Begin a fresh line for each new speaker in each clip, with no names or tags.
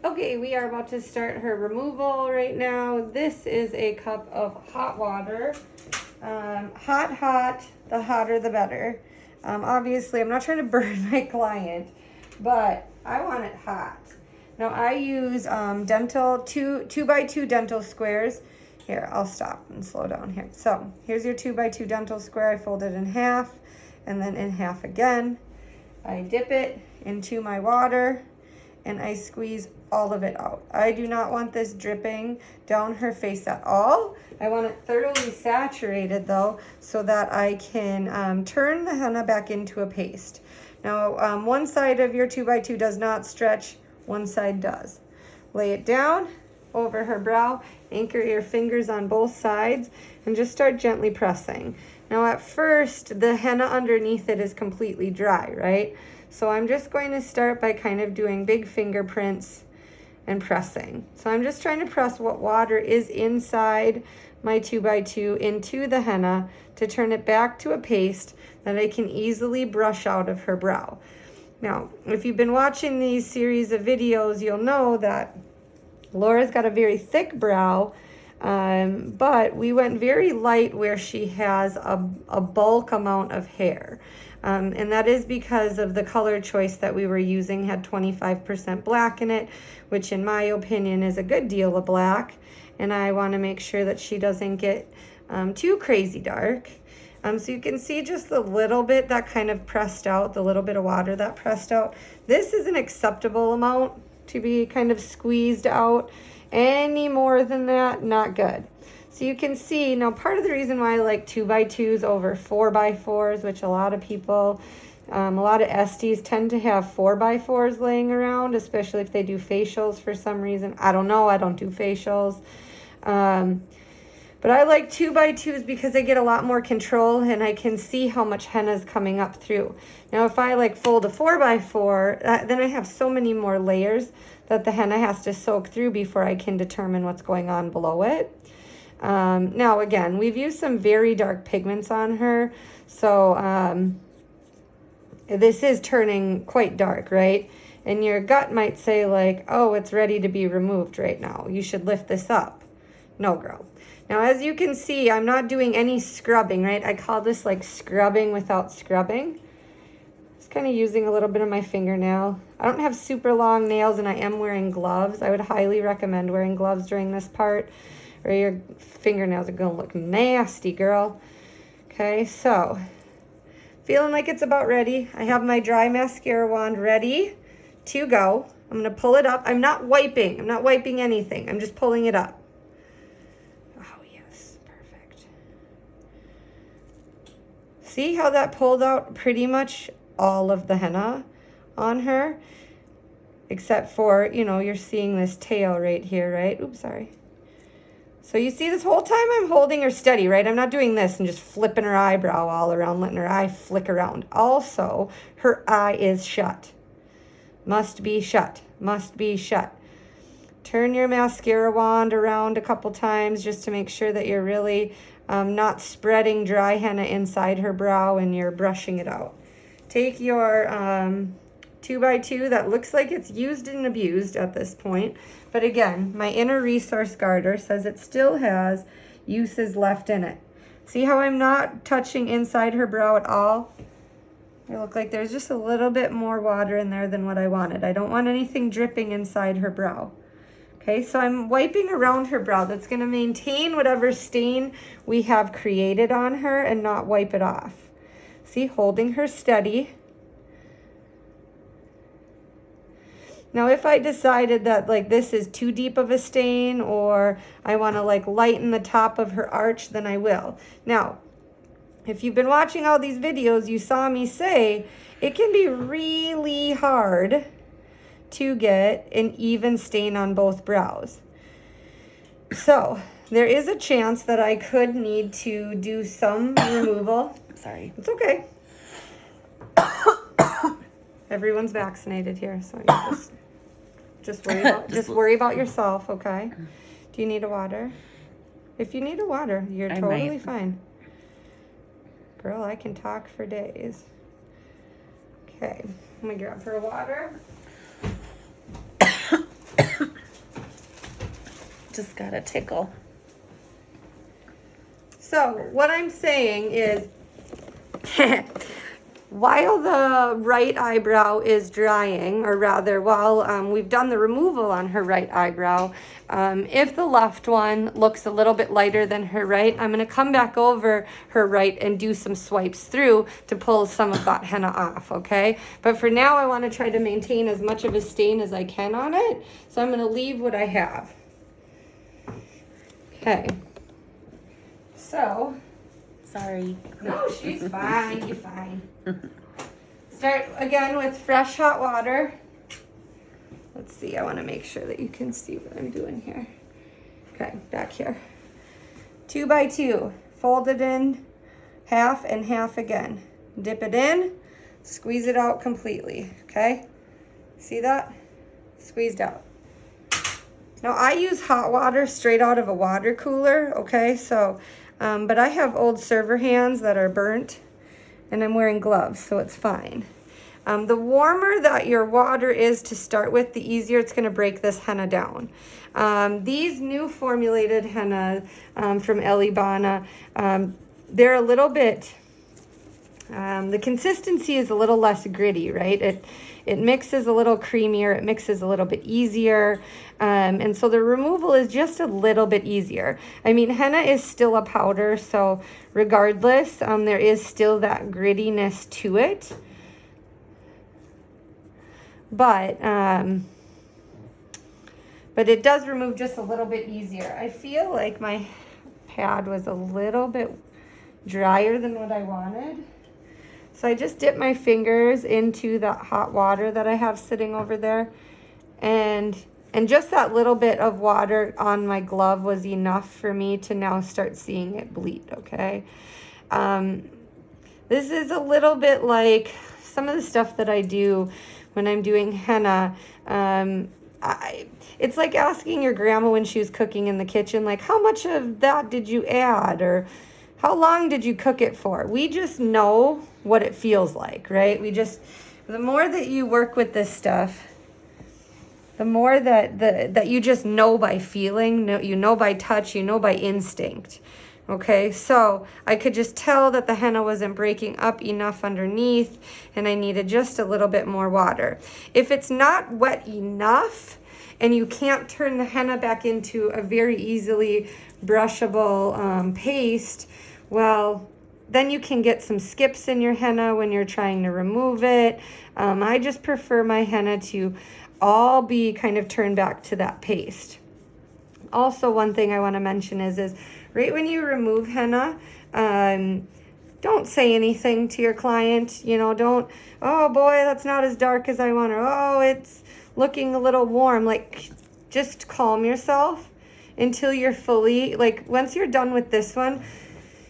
Okay, we are about to start her removal right now. This is a cup of hot water. Hot, the hotter the better. Obviously, I'm not trying to burn my client, but I want it hot. Now I use dental, two by two dental squares. Here, I'll stop and slow down here. So here's your 2x2 dental square. I fold it in half and then in half again. I dip it into my water and I squeeze all of it out. I do not want this dripping down her face at all. I want it thoroughly saturated though, so that I can turn the henna back into a paste. Now, one side of your 2x2 does not stretch, one side does. Lay it down over her brow, anchor your fingers on both sides, and just start gently pressing. Now at first, the henna underneath it is completely dry, right? So I'm just going to start by kind of doing big fingerprints and pressing. So I'm just trying to press what water is inside my 2x2 into the henna to turn it back to a paste that I can easily brush out of her brow. Now, if you've been watching these series of videos, you'll know that Laura's got a very thick brow, but we went very light where she has a bulk amount of hair. And that is because of the color choice that we were using had 25% black in it, which in my opinion is a good deal of black. And I want to make sure that she doesn't get too crazy dark. So you can see just the little bit that kind of pressed out, the little bit of water that pressed out. This is an acceptable amount to be kind of squeezed out. Any more than that, not good. So you can see, now part of the reason why I like 2x2s over 4x4s, which a lot of people, a lot of Estes tend to have 4x4s laying around, especially if they do facials for some reason. I don't know, I don't do facials. But I like 2x2s because I get a lot more control and I can see how much henna is coming up through. Now if I like fold a 4x4, then I have so many more layers that the henna has to soak through before I can determine what's going on below it. Now again, we've used some very dark pigments on her, so this is turning quite dark, right? And your gut might say like, oh, it's ready to be removed right now. You should lift this up. No, girl. Now, as you can see, I'm not doing any scrubbing, right? I call this like scrubbing without scrubbing. Just kind of using a little bit of my fingernail. I don't have super long nails and I am wearing gloves. I would highly recommend wearing gloves during this part or your fingernails are gonna look nasty, girl. Okay, so feeling like it's about ready. I have my dry mascara wand ready to go. I'm gonna pull it up. I'm not wiping anything. I'm just pulling it up. See how that pulled out pretty much all of the henna on her? Except for, you know, you're seeing this tail right here, right? Oops, sorry. So you see this whole time I'm holding her steady, right? I'm not doing this and just flipping her eyebrow all around, letting her eye flick around. Also, her eye is shut. Must be shut. Must be shut. Turn your mascara wand around a couple times just to make sure that you're really not spreading dry henna inside her brow and you're brushing it out. Take your 2x2 that looks like it's used and abused at this point. But again, my inner resource garter says it still has uses left in it. See how I'm not touching inside her brow at all? It look like there's just a little bit more water in there than what I wanted. I don't want anything dripping inside her brow. Okay, so I'm wiping around her brow. That's going to maintain whatever stain we have created on her and not wipe it off. See, holding her steady. Now, if I decided that like this is too deep of a stain or I want to like lighten the top of her arch, then I will. Now, if you've been watching all these videos, you saw me say it can be really hard to get an even stain on both brows. So there is a chance that I could need to do some removal.
Sorry.
It's okay. Everyone's vaccinated here, so you just worry about yourself, okay? Do you need a water? If you need a water, you're totally fine. Girl, I can talk for days. Okay, let me grab her water.
just got a tickle.
So what I'm saying is, while the right eyebrow is drying, or rather while we've done the removal on her right eyebrow, if the left one looks a little bit lighter than her right, I'm going to come back over her right and do some swipes through to pull some of that henna off, okay? But for now, I want to try to maintain as much of a stain as I can on it, so I'm going to leave what I have. Okay. So...
Sorry.
No, she's fine. You're fine. Start again with fresh hot water. Let's see. I want to make sure that you can see what I'm doing here. Okay, back here. 2 by 2. Fold it in half and half again. Dip it in. Squeeze it out completely. Okay? See that? Squeezed out. Now I use hot water straight out of a water cooler. Okay, so... but I have old server hands that are burnt, and I'm wearing gloves, so it's fine. The warmer that your water is to start with, the easier it's going to break this henna down. These new formulated henna from Elibana, they're a little bit, the consistency is a little less gritty, right? It mixes a little creamier, it mixes a little bit easier, and so the removal is just a little bit easier. I mean, henna is still a powder, so regardless, there is still that grittiness to it. But it does remove just a little bit easier. I feel like my pad was a little bit drier than what I wanted. So I just dip my fingers into that hot water that I have sitting over there. And just that little bit of water on my glove was enough for me to now start seeing it bleed, okay? This is a little bit like some of the stuff that I do when I'm doing henna. It's like asking your grandma when she was cooking in the kitchen, like, how much of that did you add? Or how long did you cook it for? We just know what it feels like, right? The more that you work with this stuff, the more that you just know by feeling, you know by touch, you know by instinct. Okay, so I could just tell that the henna wasn't breaking up enough underneath, and I needed just a little bit more water. If it's not wet enough and you can't turn the henna back into a very easily brushable paste, well, then you can get some skips in your henna when you're trying to remove it. I just prefer my henna to all be kind of turned back to that paste. Also, one thing I want to mention is right when you remove henna, don't say anything to your client. You know, don't, oh boy, that's not as dark as I want, or oh, it's looking a little warm. Like, just calm yourself until you're fully, like, once you're done with this one,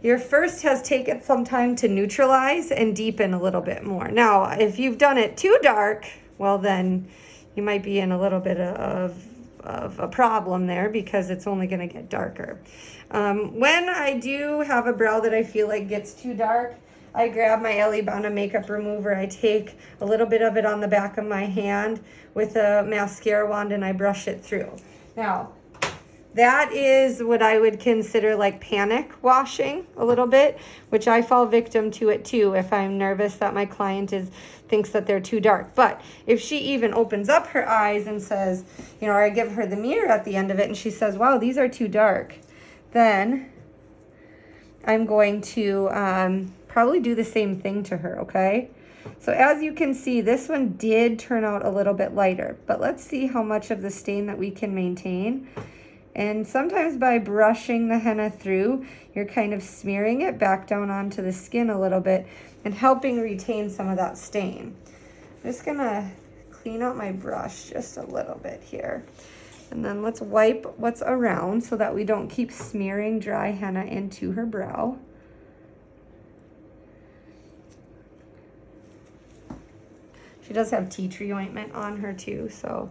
your first has taken some time to neutralize and deepen a little bit more. Now, if you've done it too dark, well, then you might be in a little bit of a problem there, because it's only going to get darker. When I do have a brow that I feel like gets too dark, I grab my Elibana makeup remover. I take a little bit of it on the back of my hand with a mascara wand, and I brush it through. Now, that is what I would consider like panic washing a little bit, which I fall victim to it too if I'm nervous that my client thinks that they're too dark. But if she even opens up her eyes and says, you know, or I give her the mirror at the end of it and she says, wow, these are too dark, then I'm going to probably do the same thing to her, okay? So as you can see, this one did turn out a little bit lighter, but let's see how much of the stain that we can maintain. And sometimes by brushing the henna through, you're kind of smearing it back down onto the skin a little bit and helping retain some of that stain. I'm just gonna clean out my brush just a little bit here. And then let's wipe what's around so that we don't keep smearing dry henna into her brow. She does have tea tree ointment on her too, so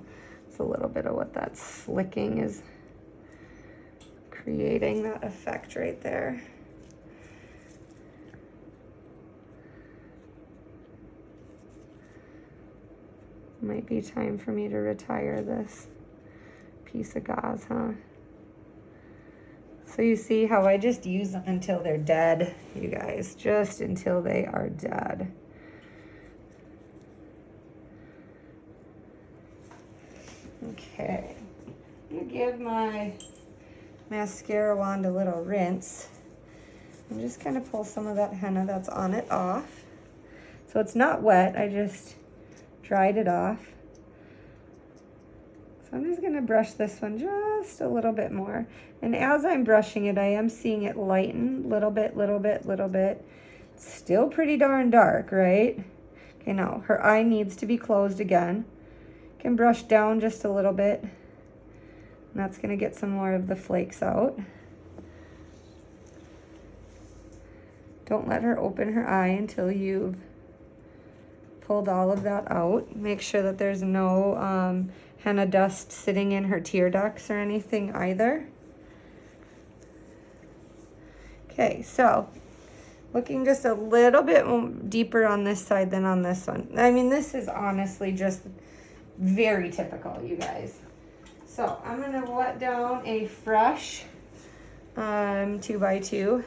it's a little bit of what that slicking is creating, that effect right there. Might be time for me to retire this piece of gauze, huh? So you see how I just use them until they're dead, you guys, just until they are dead. Okay, I'm gonna give my mascara wand a little rinse. I'm just gonna pull some of that henna that's on it off. So it's not wet, I just dried it off. So I'm just gonna brush this one just a little bit more. And as I'm brushing it, I am seeing it lighten, little bit, little bit, little bit. It's still pretty darn dark, right? Okay, now her eye needs to be closed again. Can brush down just a little bit. And that's gonna get some more of the flakes out. Don't let her open her eye until you've pulled all of that out. Make sure that there's no henna dust sitting in her tear ducts or anything either. Okay, so looking just a little bit deeper on this side than on this one. I mean, this is honestly just very typical, you guys. So I'm gonna wet down a fresh 2x2.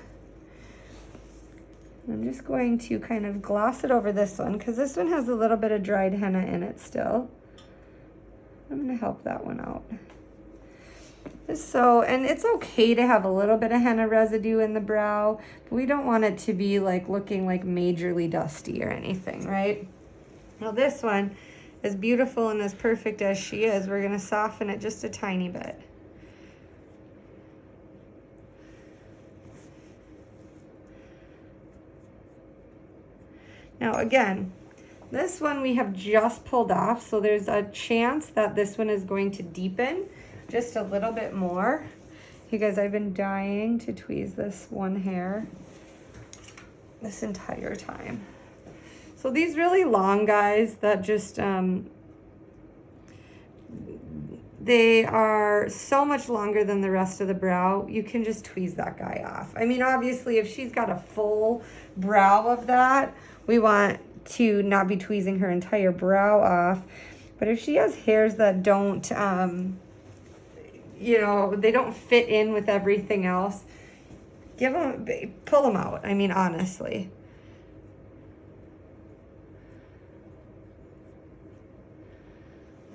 I'm just going to kind of gloss it over this one because this one has a little bit of dried henna in it still. I'm gonna help that one out. So, and it's okay to have a little bit of henna residue in the brow, but we don't want it to be like looking like majorly dusty or anything, right? Now this one, as beautiful and as perfect as she is, we're gonna soften it just a tiny bit. Now again, this one we have just pulled off, so there's a chance that this one is going to deepen just a little bit more. You guys, I've been dying to tweeze this one hair this entire time. So these really long guys that just, they are so much longer than the rest of the brow, you can just tweeze that guy off. I mean, obviously, if she's got a full brow of that, we want to not be tweezing her entire brow off. But if she has hairs that don't, you know, they don't fit in with everything else, pull them out. I mean, honestly.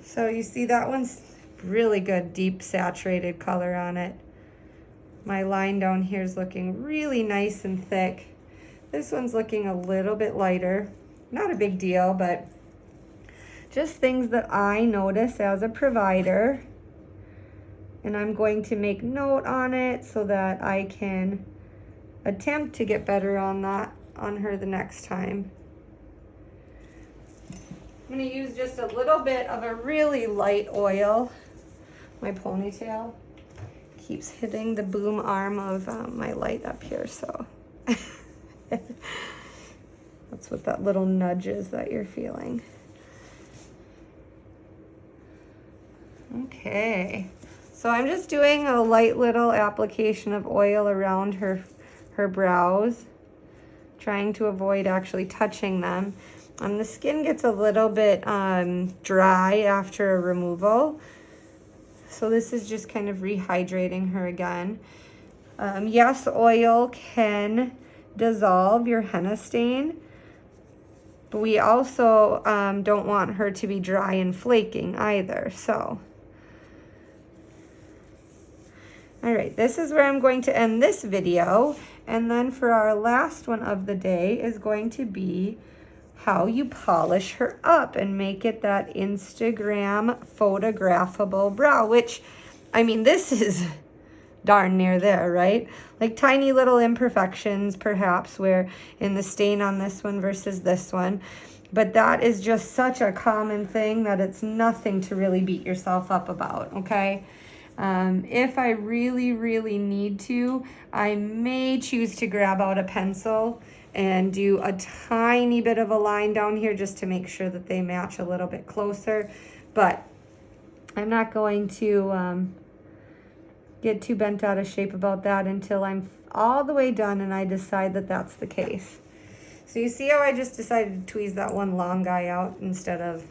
So you see that one's really good, deep saturated color on it. My line down here is looking really nice and thick. This one's looking a little bit lighter. Not a big deal, but just things that I notice as a provider. And I'm going to make note on it so that I can attempt to get better on that on her the next time. I'm going to use just a little bit of a really light oil. My ponytail keeps hitting the boom arm of my light up here, so that's what that little nudge is that you're feeling. Okay, so I'm just doing a light little application of oil around her brows, trying to avoid actually touching them. The skin gets a little bit dry after a removal, so this is just kind of rehydrating her again. Yes, oil can dissolve your henna stain, but we also don't want her to be dry and flaking either, so. All right, this is where I'm going to end this video, and then for our last one of the day is going to be how you polish her up and make it that Instagram photographable brow, which, I mean, this is darn near there, right? Like tiny little imperfections perhaps where in the stain on this one versus this one, but that is just such a common thing that it's nothing to really beat yourself up about, okay? If I really, really need to, I may choose to grab out a pencil and do a tiny bit of a line down here just to make sure that they match a little bit closer. But I'm not going to get too bent out of shape about that until I'm all the way done and I decide that that's the case. So you see how I just decided to tweeze that one long guy out instead of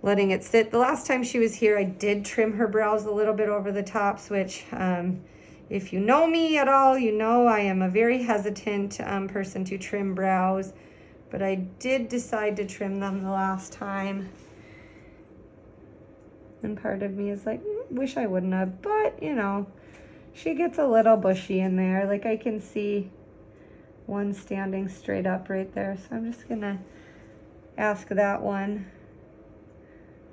letting it sit. The last time she was here, I did trim her brows a little bit over the tops, which If you know me at all, you know I am a very hesitant person to trim brows, but I did decide to trim them the last time. And part of me is like, wish I wouldn't have, but you know, she gets a little bushy in there. Like I can see one standing straight up right there. So I'm just gonna ask that one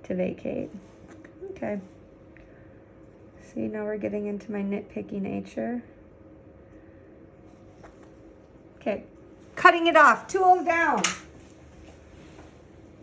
to vacate. Okay. See, now we're getting into my nitpicky nature. Okay, cutting it off, tools down.